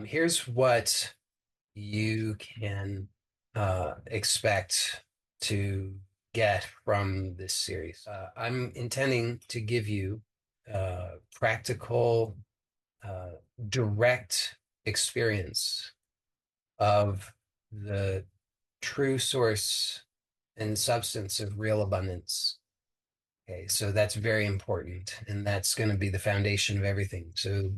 Here's what you can expect to get from this series. I'm intending to give you practical, uh, direct experience of the true source and substance of real abundance. Okay, so that's very important, and that's going to be the foundation of everything. So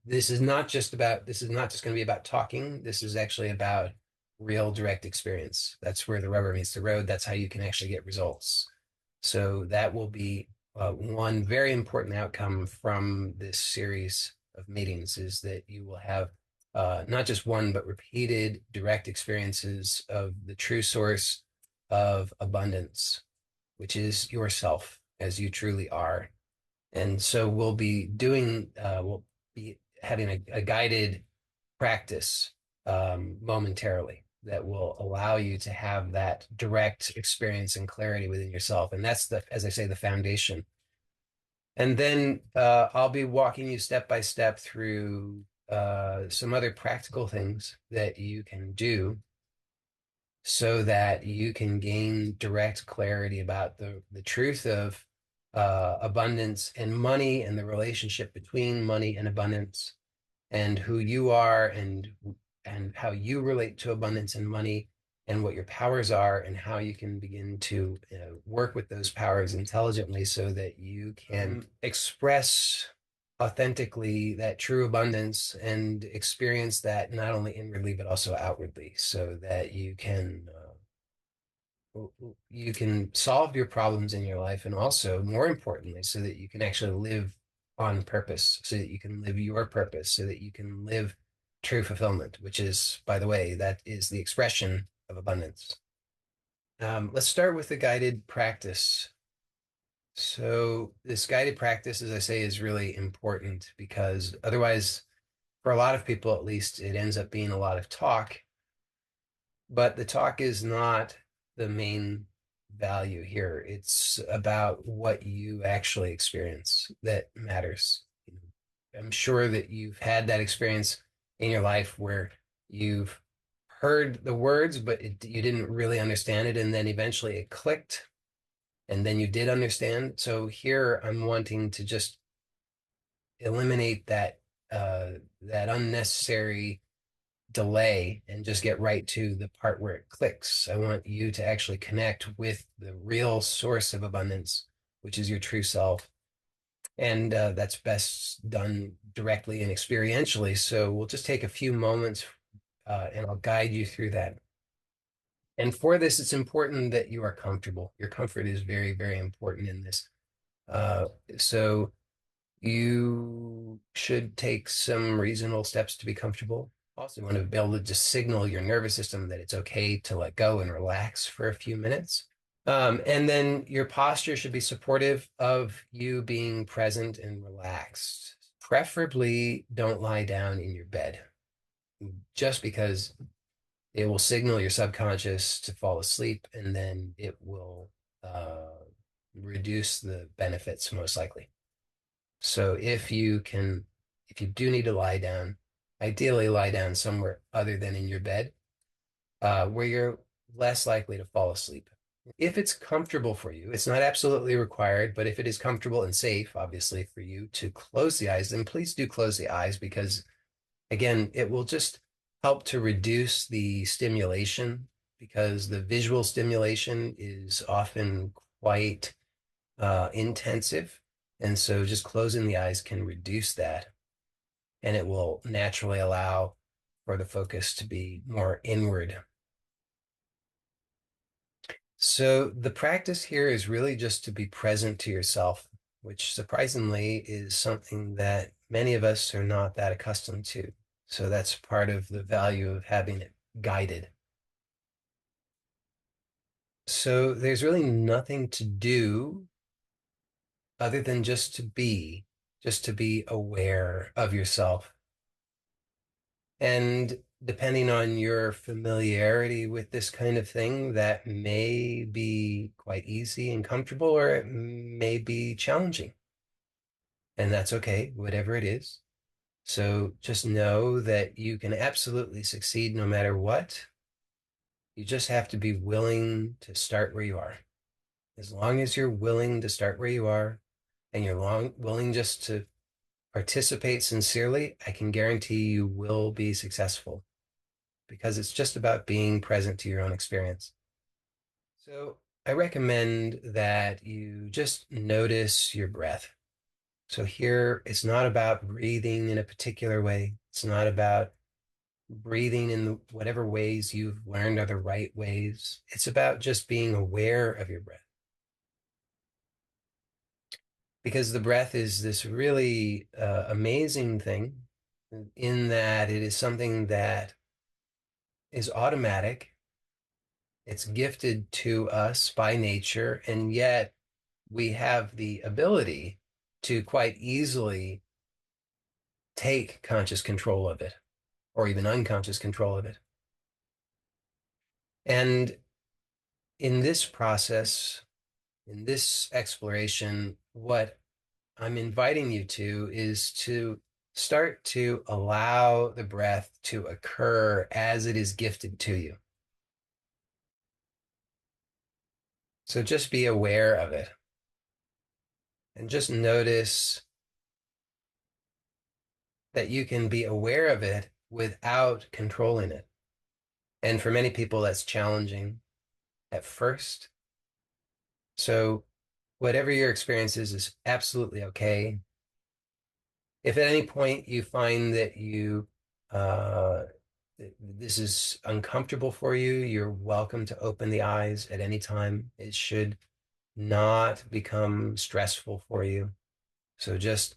this is not just going to be about talking. This is actually about real direct experience. That's where the rubber meets the road. That's how you can actually get results. So that will be one very important outcome from this series of meetings is that you will have not just one, but repeated direct experiences of the true source of abundance, which is yourself as you truly are. And so we'll be having a guided practice momentarily that will allow you to have that direct experience and clarity within yourself. And that's as I say, the foundation. And then I'll be walking you step by step through some other practical things that you can do so that you can gain direct clarity about the truth of abundance and money and the relationship between money and abundance and who you are and how you relate to abundance and money and what your powers are and how you can begin to work with those powers intelligently so that you can express authentically that true abundance and experience that not only inwardly but also outwardly so that you can solve your problems in your life and also more importantly so that you can actually live on purpose so that you can live your purpose so that you can live true fulfillment, which is, by the way, that is the expression of abundance. Let's start with the guided practice. So this guided practice, as I say, is really important because otherwise, for a lot of people at least, it ends up being a lot of talk, but the talk is not the main value here. It's about what you actually experience that matters. I'm sure that you've had that experience in your life where you've heard the words, but you didn't really understand it. And then eventually it clicked, and then you did understand. So here I'm wanting to just eliminate that unnecessary delay and just get right to the part where it clicks. I want you to actually connect with the real source of abundance, which is your true self. And that's best done directly and experientially. So we'll just take a few moments and I'll guide you through that. And for this, it's important that you are comfortable. Your comfort is very, very important in this. Uh, so you should take some reasonable steps to be comfortable. Also, you want to be able to just signal your nervous system that it's okay to let go and relax for a few minutes. And then your posture should be supportive of you being present and relaxed. Preferably don't lie down in your bed just because it will signal your subconscious to fall asleep and then it will reduce the benefits most likely. So if you do need to lie down, ideally lie down somewhere other than in your bed, where you're less likely to fall asleep. If it's comfortable for you, it's not absolutely required, but if it is comfortable and safe, obviously, for you to close the eyes, then please do close the eyes because, again, it will just help to reduce the stimulation because the visual stimulation is often quite intensive. And so just closing the eyes can reduce that, and it will naturally allow for the focus to be more inward. So the practice here is really just to be present to yourself, which surprisingly is something that many of us are not that accustomed to. So that's part of the value of having it guided. So there's really nothing to do other than just to be aware of yourself. And depending on your familiarity with this kind of thing, that may be quite easy and comfortable, or it may be challenging. And that's okay, whatever it is. So just know that you can absolutely succeed no matter what. You just have to be willing to start where you are. As long as you're willing to start where you are and you're willing just to participate sincerely, I can guarantee you will be successful because it's just about being present to your own experience. So I recommend that you just notice your breath. So here, it's not about breathing in a particular way. It's not about breathing in whatever ways you've learned are the right ways. It's about just being aware of your breath because the breath is this really amazing thing in that it is something that is automatic. It's gifted to us by nature, and yet we have the ability to quite easily take conscious control of it or even unconscious control of it. And in this process, in this exploration, what I'm inviting you to is to start to allow the breath to occur as it is gifted to you. So just be aware of it and just notice that you can be aware of it without controlling it. And for many people, that's challenging at first. So whatever your experience is absolutely okay. If at any point you find that uh, this is uncomfortable for you, you're welcome to open the eyes at any time. It should not become stressful for you. So just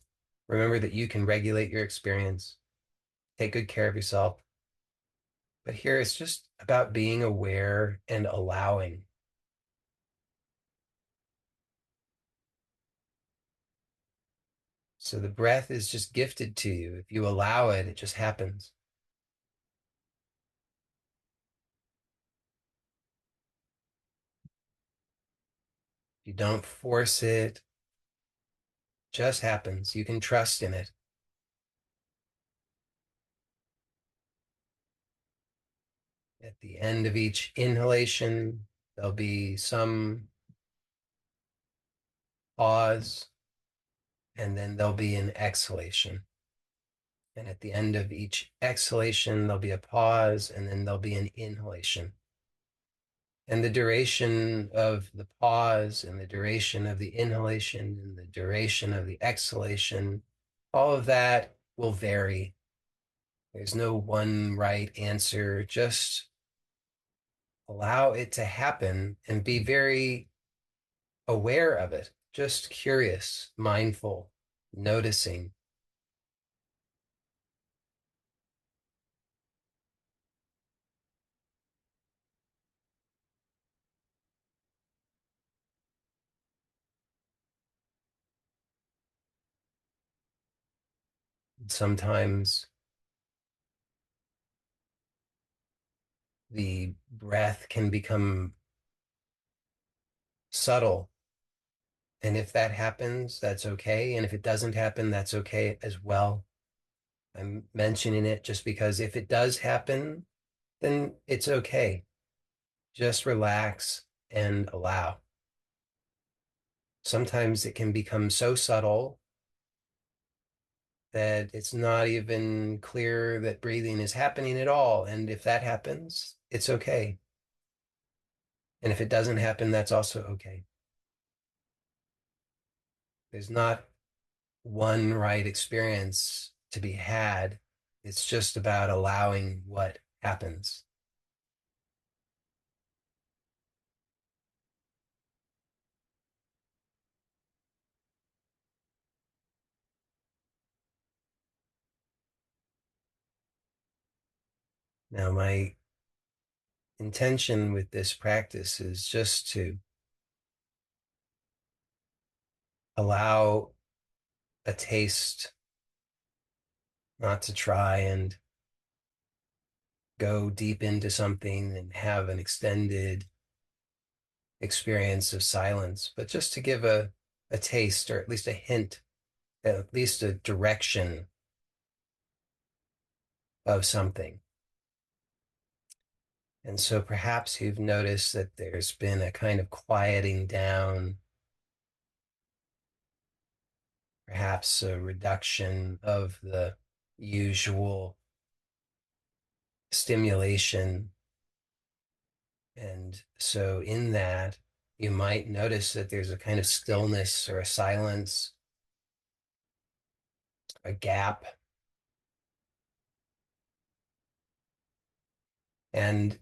remember that you can regulate your experience, take good care of yourself. But here it's just about being aware and allowing. So the breath is just gifted to you. If you allow it, it just happens. If you don't force it, just happens. You can trust in it. At the end of each inhalation, there'll be some pause, and then there'll be an exhalation. And at the end of each exhalation, there'll be a pause, and then there'll be an inhalation. And the duration of the pause, and the duration of the inhalation, and the duration of the exhalation, all of that will vary. There's no one right answer. Just allow it to happen and be very aware of it, just curious, mindful, noticing. Sometimes the breath can become subtle. And if that happens, that's okay. And if it doesn't happen, that's okay as well. I'm mentioning it just because if it does happen, then it's okay. Just relax and allow. Sometimes it can become so subtle that it's not even clear that breathing is happening at all. And if that happens, it's okay. And if it doesn't happen, that's also okay. There's not one right experience to be had. It's just about allowing what happens. Now, my intention with this practice is just to allow a taste, not to try and go deep into something and have an extended experience of silence, but just to give a taste or at least a hint, at least a direction of something. And so perhaps you've noticed that there's been a kind of quieting down, perhaps a reduction of the usual stimulation. And so in that, you might notice that there's a kind of stillness or a silence, a gap. And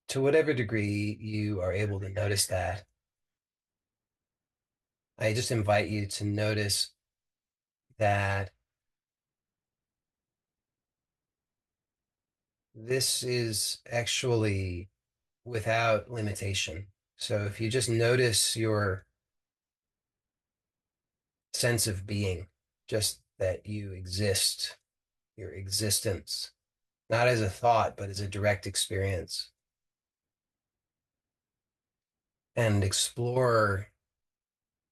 to whatever degree you are able to notice that, I just invite you to notice that this is actually without limitation. So if you just notice your sense of being, just that you exist, your existence, not as a thought, but as a direct experience, and explore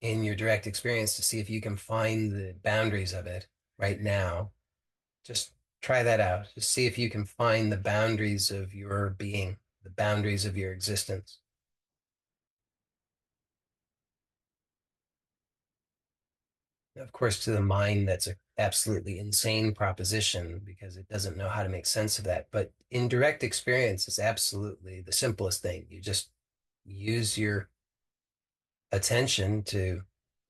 in your direct experience to see if you can find the boundaries of it right now. Just try that out. Just see if you can find the boundaries of your being, the boundaries of your existence. Of course, to the mind, that's an absolutely insane proposition because it doesn't know how to make sense of that. But in direct experience, it's absolutely the simplest thing. You just use your attention to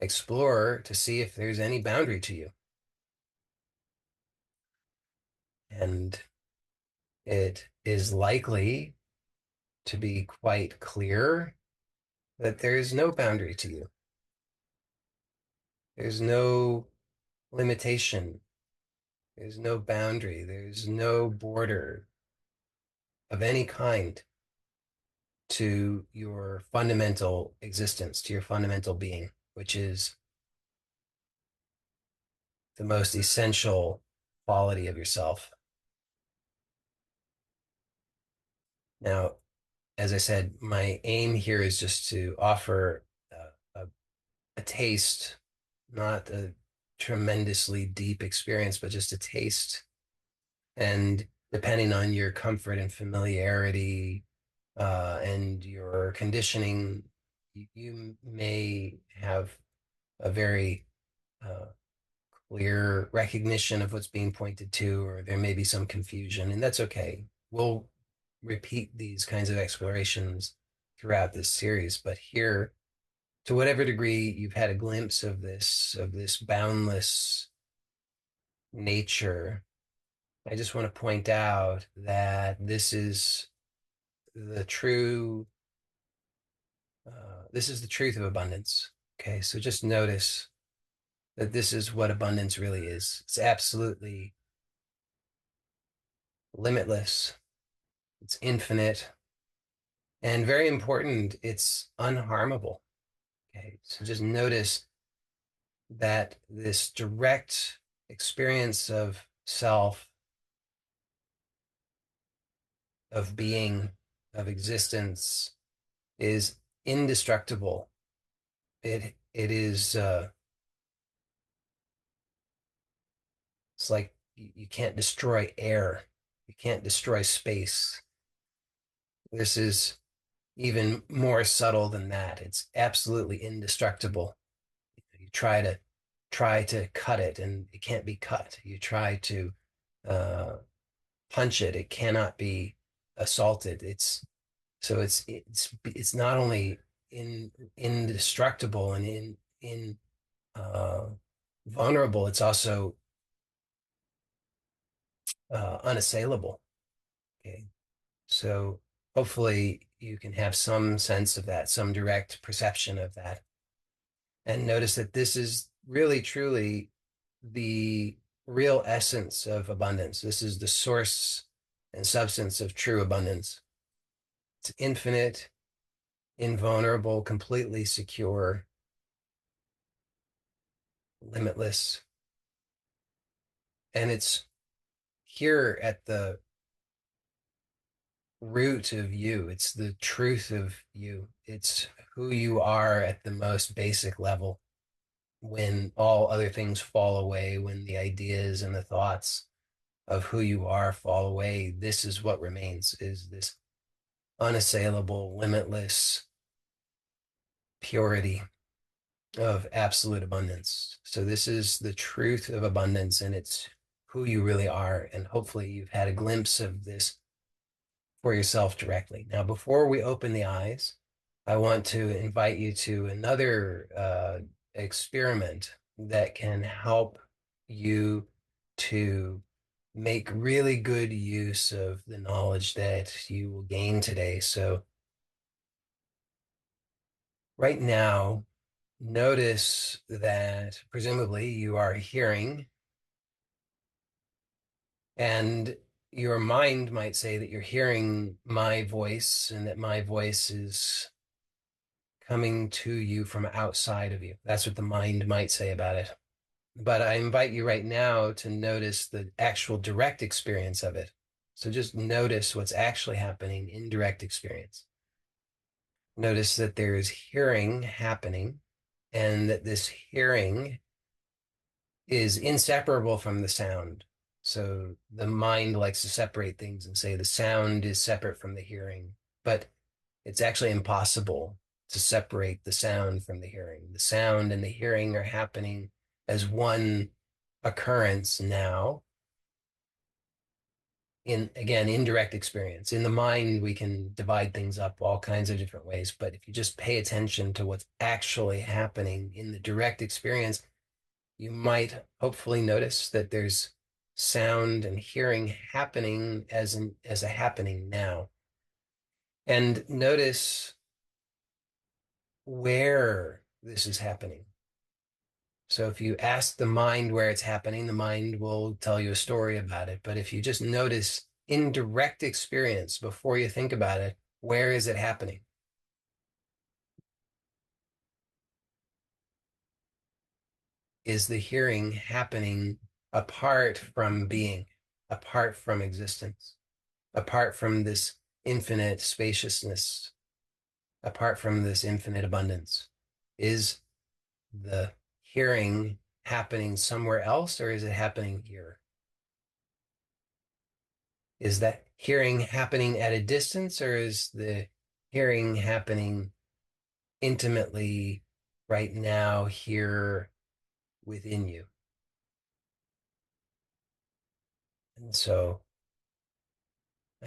explore to see if there's any boundary to you. And it is likely to be quite clear that there is no boundary to you. There's no limitation. There's no boundary. There's no border of any kind to your fundamental existence, to your fundamental being, which is the most essential quality of yourself. Now, as I said, my aim here is just to offer a taste, not a tremendously deep experience, but just a taste. And depending on your comfort and familiarity and your conditioning, you may have a very uh, clear recognition of what's being pointed to, or there may be some confusion, and that's okay. We'll repeat these kinds of explorations throughout this series, but here, to whatever degree you've had a glimpse of this boundless nature, I just want to point out that the true this is the truth of abundance. Okay, so just notice that this is what abundance really is. It's absolutely limitless, it's infinite, and very important, it's unharmable. Okay, so just notice that this direct experience of self, of being, of existence is indestructible. It is it's like you can't destroy air, you can't destroy space. This is even more subtle than that. It's absolutely indestructible. You try to cut it and it can't be cut. You try to uh, punch it, it cannot be assaulted. It's not only indestructible and in uh, vulnerable, it's also unassailable. Okay, so hopefully you can have some sense of that, some direct perception of that, and notice that this is really truly the real essence of abundance. This is the source and substance of true abundance. It's infinite, invulnerable, completely secure, limitless. And it's here at the root of you. It's the truth of you. It's who you are at the most basic level when all other things fall away, when the ideas and the thoughts of who you are fall away, this is what remains, is this unassailable, limitless purity of absolute abundance. So this is the truth of abundance, and it's who you really are. And hopefully you've had a glimpse of this for yourself directly. Now, before we open the eyes, I want to invite you to another experiment that can help you to make really good use of the knowledge that you will gain today. So, right now, notice that presumably you are hearing, and your mind might say that you're hearing my voice and that my voice is coming to you from outside of you. That's what the mind might say about it. But I invite you right now to notice the actual direct experience of it. So just notice what's actually happening in direct experience. Notice that there is hearing happening and that this hearing is inseparable from the sound. So the mind likes to separate things and say the sound is separate from the hearing, but it's actually impossible to separate the sound from the hearing. The sound and the hearing are happening as one occurrence now in, again, indirect experience. In the mind, we can divide things up all kinds of different ways, but if you just pay attention to what's actually happening in the direct experience, you might hopefully notice that there's sound and hearing happening as a happening now. And notice where this is happening. So if you ask the mind where it's happening, the mind will tell you a story about it. But if you just notice in direct experience before you think about it, where is it happening? Is the hearing happening apart from being, apart from existence, apart from this infinite spaciousness, apart from this infinite abundance? Is the hearing happening somewhere else, or is it happening here? Is that hearing happening at a distance, or is the hearing happening intimately right now here within you? And so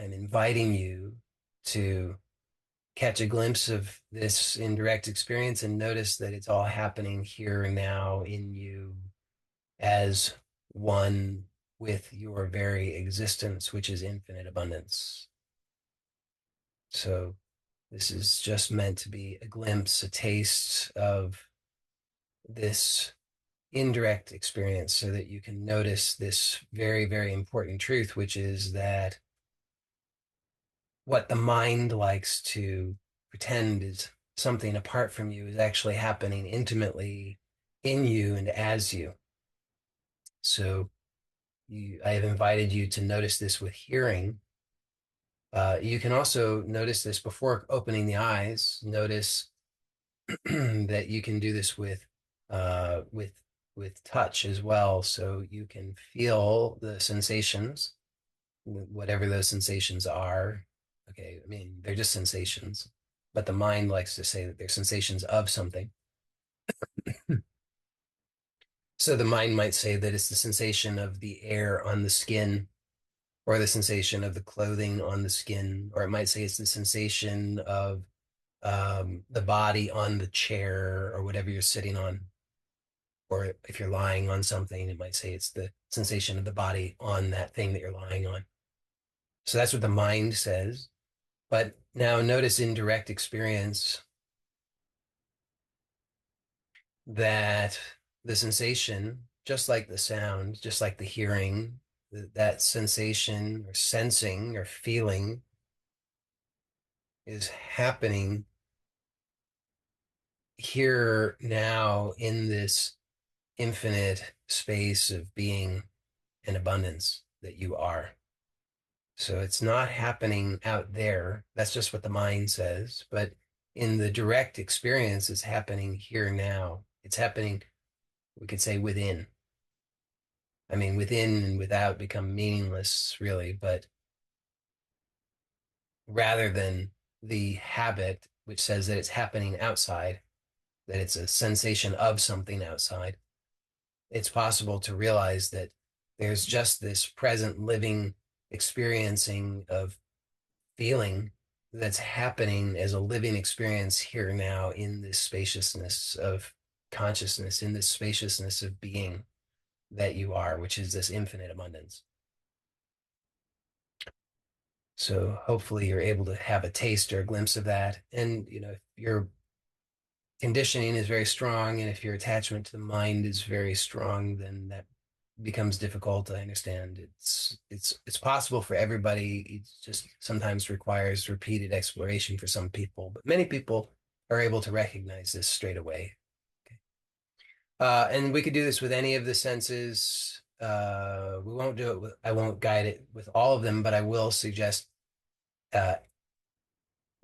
I'm inviting you to catch a glimpse of this indirect experience and notice that it's all happening here and now in you as one with your very existence, which is infinite abundance. So this is just meant to be a glimpse, a taste of this indirect experience so that you can notice this very, very important truth, which is that what the mind likes to pretend is something apart from you is actually happening intimately in you and as you. So I have invited you to notice this with hearing. You can also notice this before opening the eyes. Notice that you can do this uh, with with touch as well. So you can feel the sensations, whatever those sensations are. Okay, I mean they're just sensations, but the mind likes to say that they're sensations of something. So the mind might say that it's the sensation of the air on the skin, or the sensation of the clothing on the skin, or it might say it's the sensation of the body on the chair or whatever you're sitting on. Or if you're lying on something, it might say it's the sensation of the body on that thing that you're lying on. So that's what the mind says. But now notice in direct experience that the sensation, just like the sound, just like the hearing, that sensation or sensing or feeling is happening here now in this infinite space of being and abundance that you are. So it's not happening out there. That's just what the mind says. But in the direct experience, it's happening here now. It's happening, we could say, within. I mean, within and without become meaningless, really, but rather than the habit, which says that it's happening outside, that it's a sensation of something outside, it's possible to realize that there's just this present living experiencing of feeling that's happening as a living experience here now in this spaciousness of consciousness, in this spaciousness of being that you are, which is this infinite abundance. So hopefully you're able to have a taste or a glimpse of that. And, if your conditioning is very strong and if your attachment to the mind is very strong, then that becomes difficult. I understand it's possible for everybody. It just sometimes requires repeated exploration for some people, but many people are able to recognize this straight away. Okay. And we could do this with any of the senses. We won't do it with, I won't guide it with all of them, but I will suggest uh,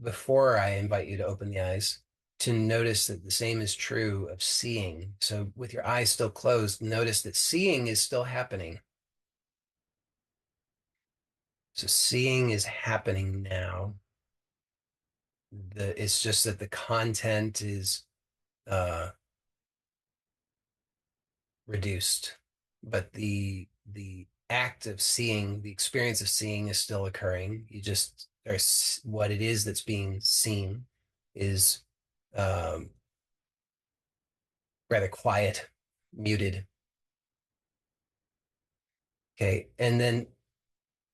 before I invite you to open the eyes, to notice that the same is true of seeing. So, with your eyes still closed, notice that seeing is still happening. So, seeing is happening now. It's just that the content is uh, reduced, but the act of seeing, the experience of seeing is still occurring. You just there's what it is that's being seen is um, rather quiet, muted. Okay. And then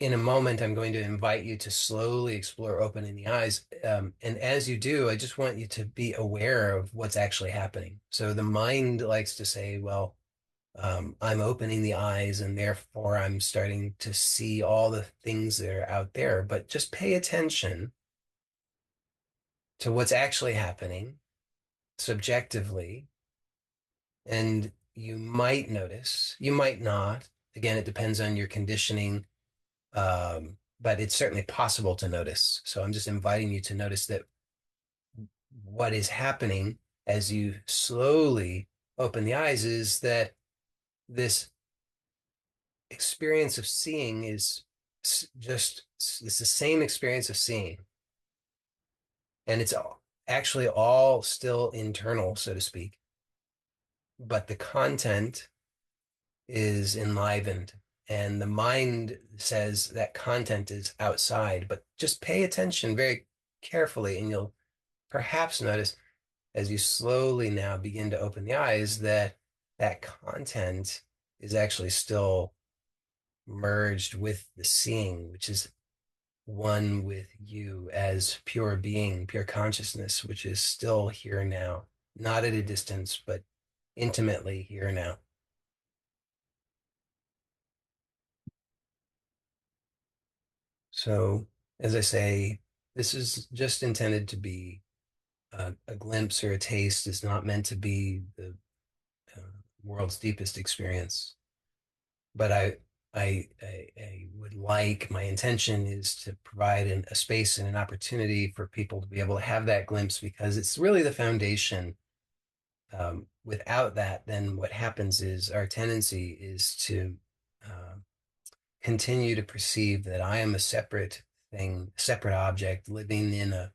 in a moment, I'm going to invite you to slowly explore opening the eyes. And as you do, I just want you to be aware of what's actually happening. So the mind likes to say, well, I'm opening the eyes and therefore I'm starting to see all the things that are out there. But just pay attention to what's actually happening subjectively. And you might notice, you might not. Again, it depends on your conditioning, but it's certainly possible to notice. So I'm just inviting you to notice that what is happening as you slowly open the eyes is that this experience of seeing is just it's the same experience of seeing, and it's actually all still internal, so to speak, but the content is enlivened. And the mind says that content is outside, but just pay attention very carefully, and you'll perhaps notice as you slowly now begin to open the eyes that that content is actually still merged with the seeing, which is one with you as pure being, pure consciousness, which is still here now, not at a distance, but intimately here now. So, as I say, this is just intended to be a glimpse or a taste. It's not meant to be the uh, world's deepest experience. But I would like, my intention is to provide a space and an opportunity for people to be able to have that glimpse because it's really the foundation. Without that, then what happens is our tendency is to uh, continue to perceive that I am a separate thing, separate object living in a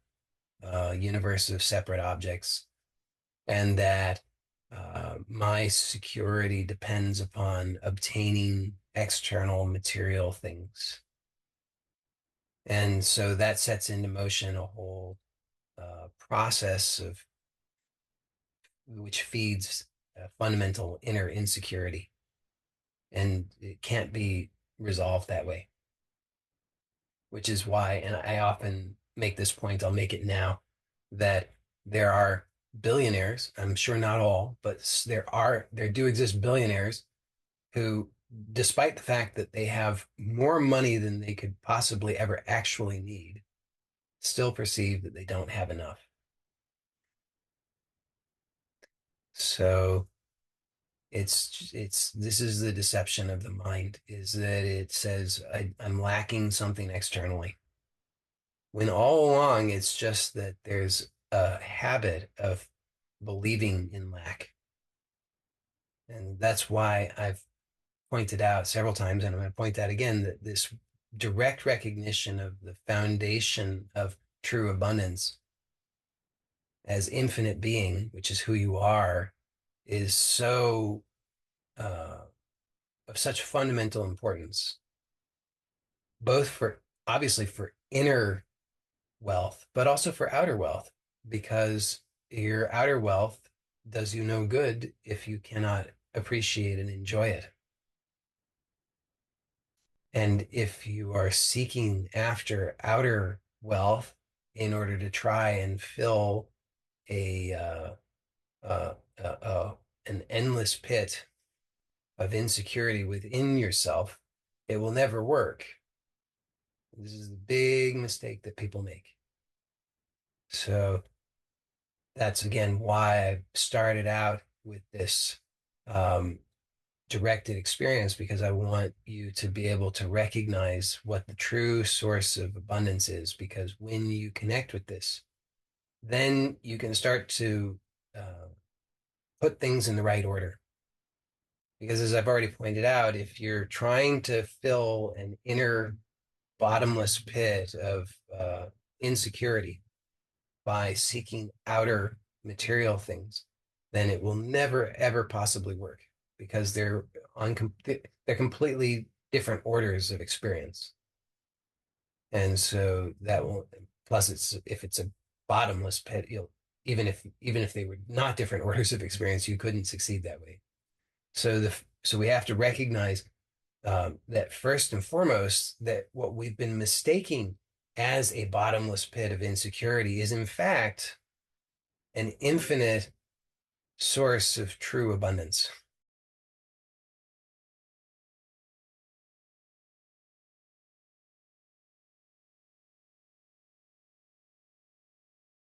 universe of separate objects, and that my security depends upon obtaining external material things. And so that sets into motion a whole process of which feeds a fundamental inner insecurity. And it can't be resolved that way, which is why, and I often make this point, I'll make it now, that there are billionaires, I'm sure not all, but there do exist billionaires who, despite the fact that they have more money than they could possibly ever actually need, still perceive that they don't have enough. So it's this is the deception of the mind, is that it says I'm lacking something externally, when all along it's just that there's a habit of believing in lack. And that's why I've pointed out several times, and I'm going to point out again that this direct recognition of the foundation of true abundance as infinite being, which is who you are, is so uh, of such fundamental importance, both for obviously for inner wealth, but also for outer wealth, because your outer wealth does you no good if you cannot appreciate and enjoy it. And if you are seeking after outer wealth in order to try and fill a uh, uh, an endless pit of insecurity within yourself, it will never work. This is the big mistake that people make. So that's again why I started out with this um, directed experience, because I want you to be able to recognize what the true source of abundance is. Because when you connect with this, then you can start to uh, put things in the right order. Because as I've already pointed out, if you're trying to fill an inner bottomless pit of insecurity by seeking outer material things, then it will never ever possibly work, because they're completely different orders of experience. And so that won't, plus it's if it's a bottomless pit, you'll even if they were not different orders of experience, you couldn't succeed that way. So we have to recognize that first and foremost, that what we've been mistaking as a bottomless pit of insecurity is in fact an infinite source of true abundance.